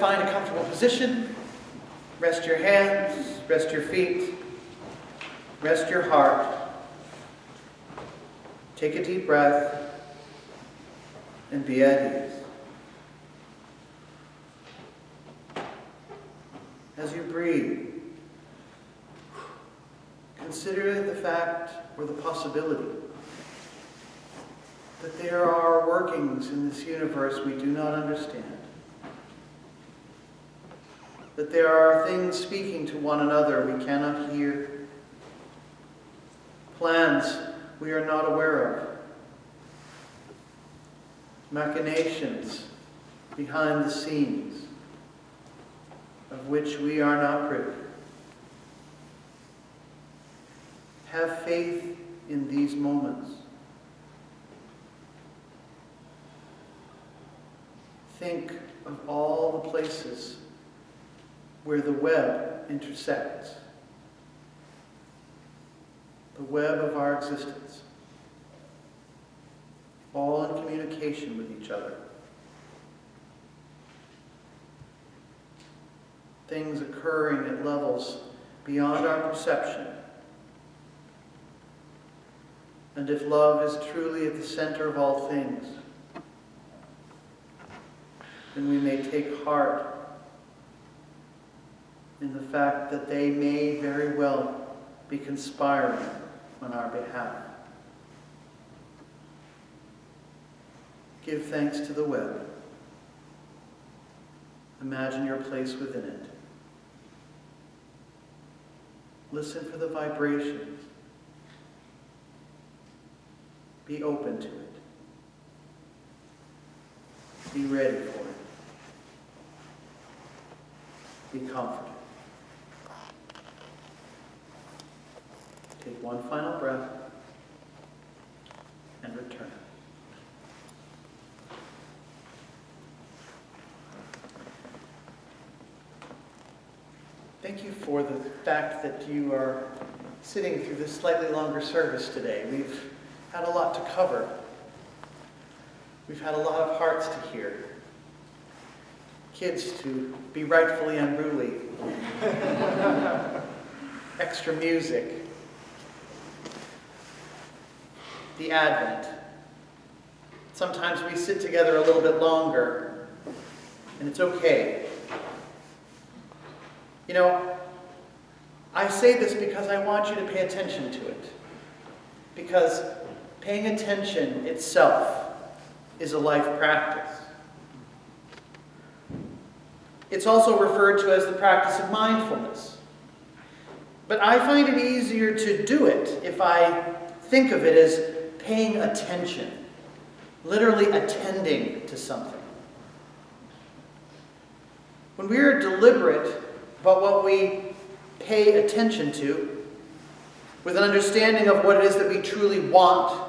Find a comfortable position. Rest your hands, rest your feet, rest your heart. Take a deep breath and be at ease. As you breathe, consider the fact or the possibility that there are workings in this universe we do not understand. That there are things speaking to one another we cannot hear. Plans we are not aware of. Machinations behind the scenes of which we are not privy. Have faith in these moments. Think of all the places where the web intersects. The web of our existence. All in communication with each other. Things occurring at levels beyond our perception. And if love is truly at the center of all things, then we may take heart in the fact that they may very well be conspiring on our behalf. Give thanks to the web. Imagine your place within it. Listen for the vibrations. Be open to it. Be ready for it. Be comforted. Take one final breath and return. Thank you for the fact that you are sitting through this slightly longer service today. We've had a lot to cover. We've had a lot of hearts to hear. Kids to be rightfully unruly. Extra music. The Advent. Sometimes we sit together a little bit longer, and it's okay. You know, I say this because I want you to pay attention to it. Because paying attention itself is a life practice. It's also referred to as the practice of mindfulness. But I find it easier to do it if I think of it as paying attention, literally attending to something. When we are deliberate about what we pay attention to, with an understanding of what it is that we truly want,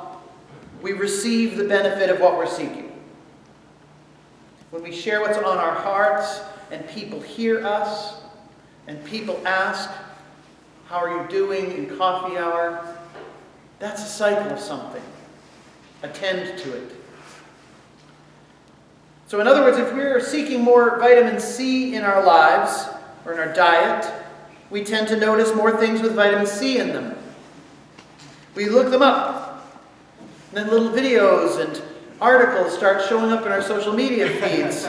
we receive the benefit of what we're seeking. When we share what's on our hearts, and people hear us, and people ask, "How are you doing?" in coffee hour, that's a cycle of something. Attend to it. So in other words, if we're seeking more vitamin C in our lives, or in our diet, we tend to notice more things with vitamin C in them. We look them up. And then little videos and articles start showing up in our social media feeds.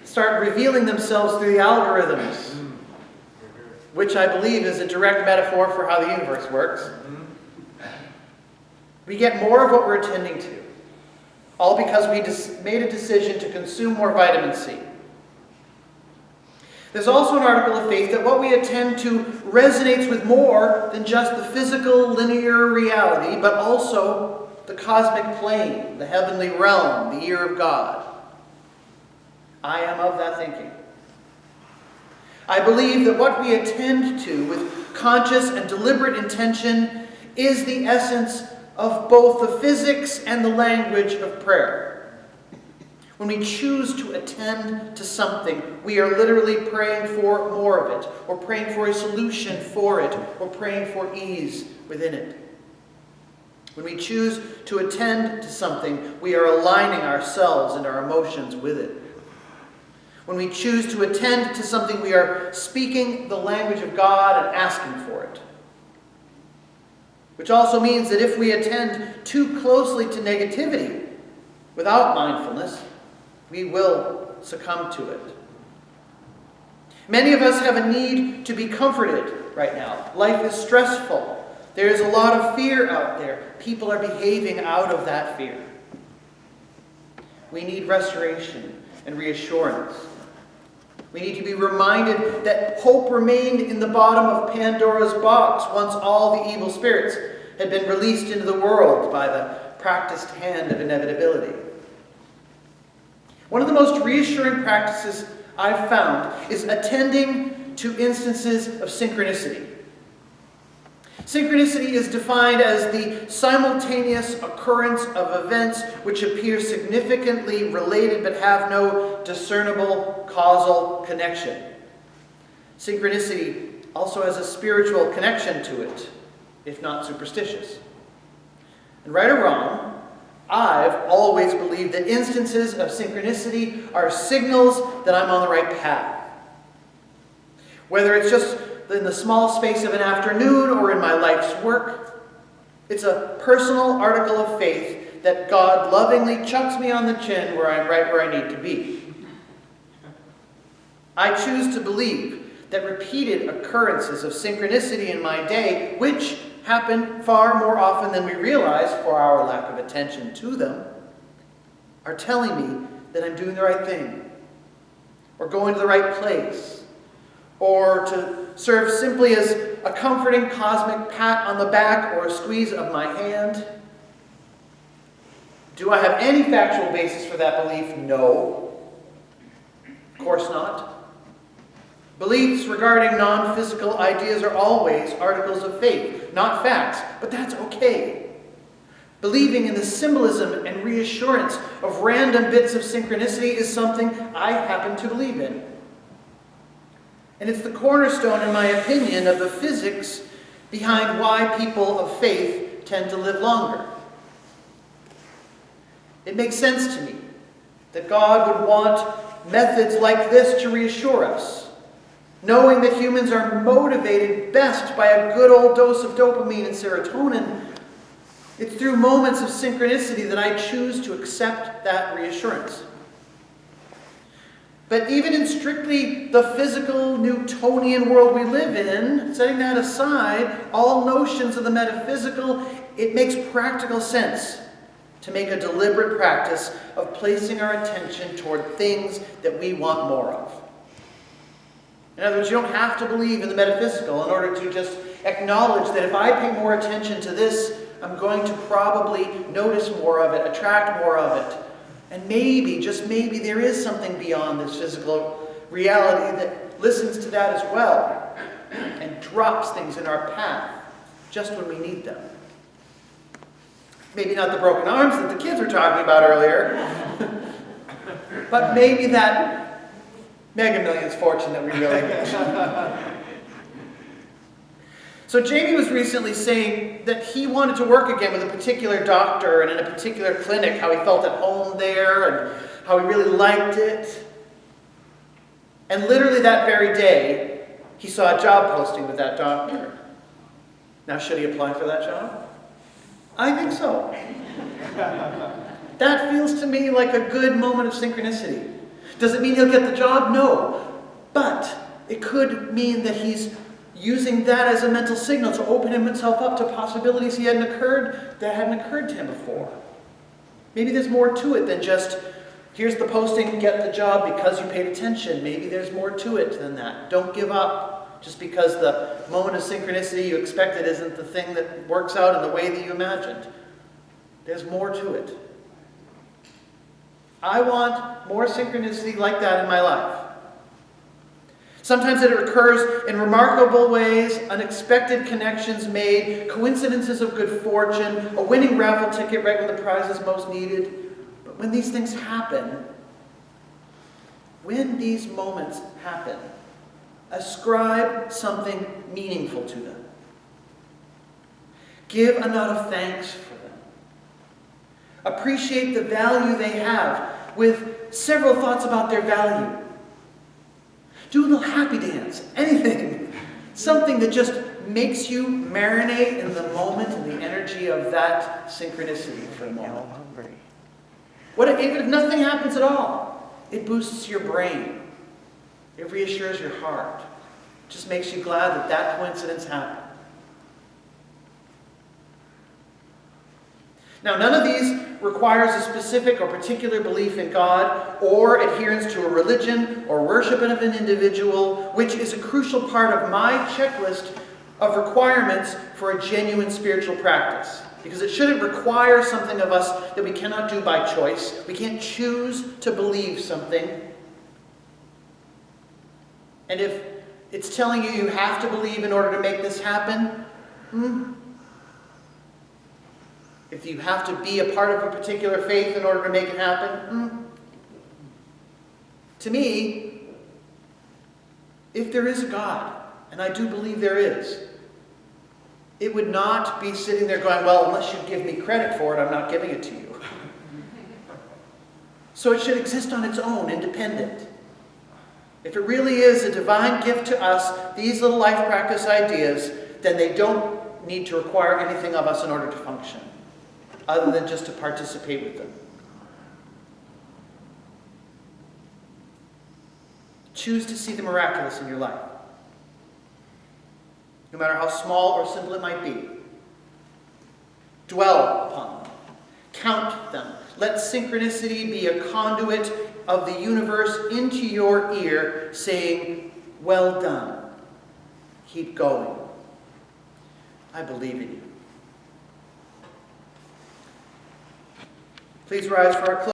Start revealing themselves through the algorithms, which I believe is a direct metaphor for how the universe works. We get more of what we're attending to, all because we made a decision to consume more vitamin C. There's also an article of faith that what we attend to resonates with more than just the physical, linear reality, but also the cosmic plane, the heavenly realm, the ear of God. I am of that thinking. I believe that what we attend to with conscious and deliberate intention is the essence of both the physics and the language of prayer. When we choose to attend to something, we are literally praying for more of it, or praying for a solution for it, or praying for ease within it. When we choose to attend to something, we are aligning ourselves and our emotions with it. When we choose to attend to something, we are speaking the language of God and asking for it. Which also means that if we attend too closely to negativity without mindfulness, we will succumb to it. Many of us have a need to be comforted right now. Life is stressful. There is a lot of fear out there. People are behaving out of that fear. We need restoration and reassurance. We need to be reminded that hope remained in the bottom of Pandora's box once all the evil spirits had been released into the world by the practiced hand of inevitability. One of the most reassuring practices I've found is attending to instances of synchronicity. Synchronicity is defined as the simultaneous occurrence of events which appear significantly related but have no discernible causal connection. Synchronicity also has a spiritual connection to it, if not superstitious. And right or wrong, I've always believed that instances of synchronicity are signals that I'm on the right path. Whether it's just in the small space of an afternoon or in my life's work, it's a personal article of faith that God lovingly chucks me on the chin where I'm right where I need to be. I choose to believe that repeated occurrences of synchronicity in my day, which happen far more often than we realize for our lack of attention to them, are telling me that I'm doing the right thing, or going to the right place, or to serve simply as a comforting cosmic pat on the back or a squeeze of my hand. Do I have any factual basis for that belief? No. Of course not. Beliefs regarding non-physical ideas are always articles of faith, not facts, but that's okay. Believing in the symbolism and reassurance of random bits of synchronicity is something I happen to believe in. And it's the cornerstone, in my opinion, of the physics behind why people of faith tend to live longer. It makes sense to me that God would want methods like this to reassure us, knowing that humans are motivated best by a good old dose of dopamine and serotonin. It's through moments of synchronicity that I choose to accept that reassurance. But even in strictly the physical Newtonian world we live in, setting that aside, all notions of the metaphysical, it makes practical sense to make a deliberate practice of placing our attention toward things that we want more of. In other words, you don't have to believe in the metaphysical in order to just acknowledge that if I pay more attention to this, I'm going to probably notice more of it, attract more of it. And maybe, just maybe, there is something beyond this physical reality that listens to that as well and drops things in our path just when we need them. Maybe not the broken arms that the kids were talking about earlier, but maybe that Mega Millions fortune that we really get. So Jamie was recently saying that he wanted to work again with a particular doctor and in a particular clinic, how he felt at home there and how he really liked it. And literally that very day, he saw a job posting with that doctor. Now, should he apply for that job? I think so. That feels to me like a good moment of synchronicity. Does it mean he'll get the job? No. But it could mean that he's using that as a mental signal to open himself up to possibilities that hadn't occurred to him before. Maybe there's more to it than just, here's the posting, get the job because you paid attention. Maybe there's more to it than that. Don't give up just because the moment of synchronicity you expected isn't the thing that works out in the way that you imagined. There's more to it. I want more synchronicity like that in my life. Sometimes it occurs in remarkable ways, unexpected connections made, coincidences of good fortune, a winning raffle ticket right when the prize is most needed. But when these things happen, when these moments happen, ascribe something meaningful to them. Give a nod of thanks for them. Appreciate the value they have with several thoughts about their value. Do a little happy dance, anything. Something that just makes you marinate in the moment and the energy of that synchronicity for a moment. Even if nothing happens at all, it boosts your brain. It reassures your heart. It just makes you glad that that coincidence happened. Now, none of these requires a specific or particular belief in God or adherence to a religion or worship of an individual, which is a crucial part of my checklist of requirements for a genuine spiritual practice. Because it shouldn't require something of us that we cannot do by choice. We can't choose to believe something. And if it's telling you have to believe in order to make this happen, if you have to be a part of a particular faith in order to make it happen, to me, if there is a God, and I do believe there is, it would not be sitting there going, well, unless you give me credit for it, I'm not giving it to you. So it should exist on its own, independent. If it really is a divine gift to us, these little life practice ideas, then they don't need to require anything of us in order to function, other than just to participate with them. Choose to see the miraculous in your life, no matter how small or simple it might be. Dwell upon them. Count them. Let synchronicity be a conduit of the universe into your ear, saying, well done. Keep going. I believe in you. Please rise for our close.